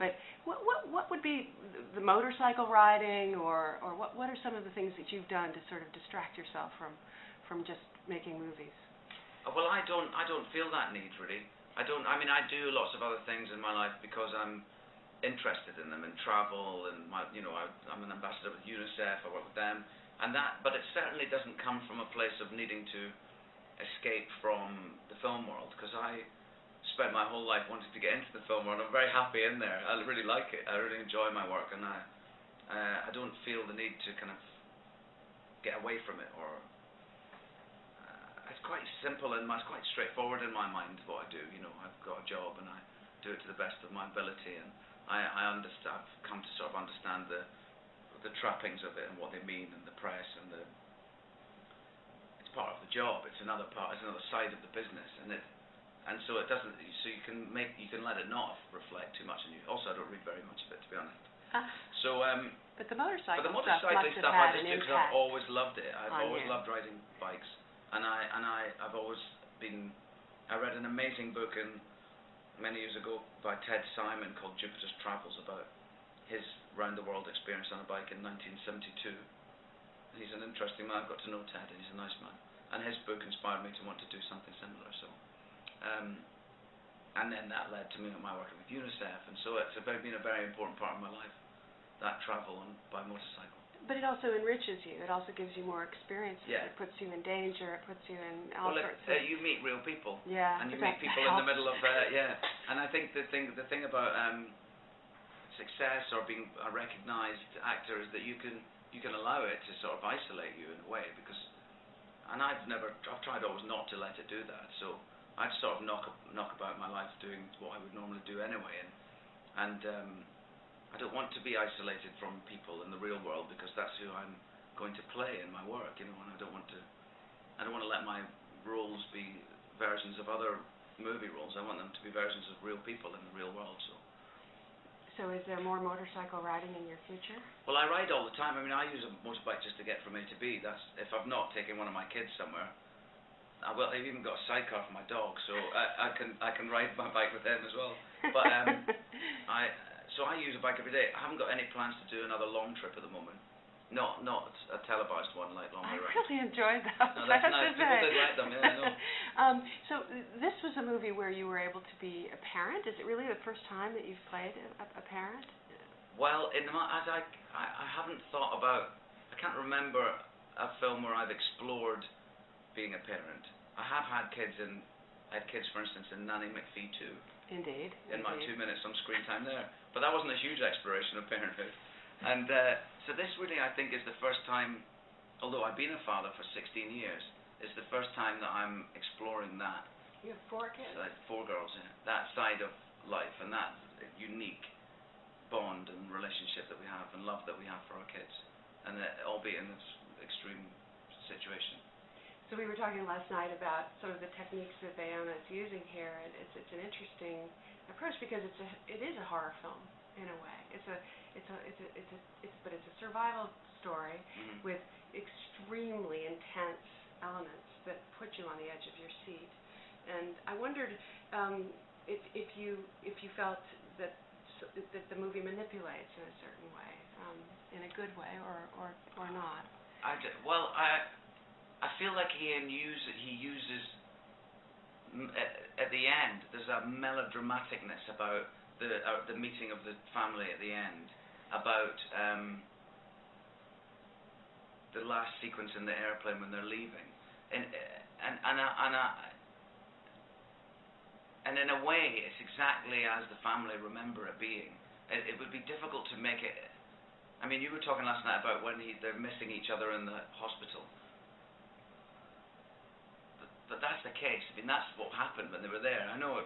But what would be the motorcycle riding, or what are some of the things that you've done to sort of distract yourself from just making movies? Well, I don't feel that need really. I don't. I mean, I do lots of other things in my life because I'm interested in them, and travel, and I'm an ambassador with UNICEF. I work with them, and that. But it certainly doesn't come from a place of needing to escape from the film world, because I spent my whole life wanting to get into the film world. I'm very happy in there. I really like it. I really enjoy my work, and I don't feel the need to kind of get away from it, or it's quite simple and it's quite straightforward in my mind what I do. I've got a job and I do it to the best of my ability, and I understand. I've come to sort of understand the trappings of it and what they mean, and the press, and it's part of the job. It's another part. It's another side of the business, and so it doesn't. So you can let it not reflect too much on you. Also, I don't read very much of it, to be honest. So but the motorcycle motorcycling stuff I just do because I've always loved it. I've always loved riding bikes. And I've always been. I read an amazing book many years ago by Ted Simon called Jupiter's Travels, about his round the world experience on a bike in 1972. He's an interesting man. I've got to know Ted, and he's a nice man. And his book inspired me to want to do something similar. So, and then that led to me my working with UNICEF, and so it's been a very important part of my life, that travel by motorcycle. But it also enriches you. It also gives you more experiences. Yeah. It puts you in danger. It puts you in all sorts of... you meet real people. Yeah. And you meet people in the middle of... And I think the thing about success or being a recognised actor is that you can allow it to sort of isolate you in a way, because... And I've tried always not to let it do that. So I'd sort of knock about my life doing what I would normally do anyway. And I don't want to be isolated from people in the real world, because that's who I'm going to play in my work, and I don't want to let my roles be versions of other movie roles. I want them to be versions of real people in the real world. So is there more motorcycle riding in your future? Well, I ride all the time. I mean, I use a motorbike just to get from A to B. That's if I've not taken one of my kids somewhere. I've even got a sidecar for my dog, so I can ride my bike with them as well. But So I use a bike every day. I haven't got any plans to do another long trip at the moment. Not a televised one like Long Way Round. I really enjoyed that. No, that's nice. People did like them, yeah, I know. So this was a movie where you were able to be a parent. Is it really the first time that you've played a parent? Well, I haven't thought about... I can't remember a film where I've explored being a parent. I have had kids I had kids, for instance, in Nanny McPhee 2. Indeed. In my 2 minutes on screen time there. But that wasn't a huge exploration of parenthood. And so this really, I think, is the first time, although I've been a father for 16 years, it's the first time that I'm exploring that. You have 4 kids? 4 girls, yeah. That side of life, and that unique bond and relationship that we have, and love that we have for our kids. And albeit in this extreme situation. So we were talking last night about some of the techniques that Bayona is using here, and it's an interesting approach, because it is a horror film in a way. It's a survival story with extremely intense elements that put you on the edge of your seat. And I wondered if you felt that the movie manipulates in a certain way, in a good way, or not. I feel like he uses at the end. There's a melodramaticness about the meeting of the family at the end, about the last sequence in the airplane when they're leaving, and in a way, it's exactly as the family remember it being. It would be difficult to make it. I mean, you were talking last night about when they're missing each other in the hospital. But that's the case. I mean, that's what happened when they were there. I know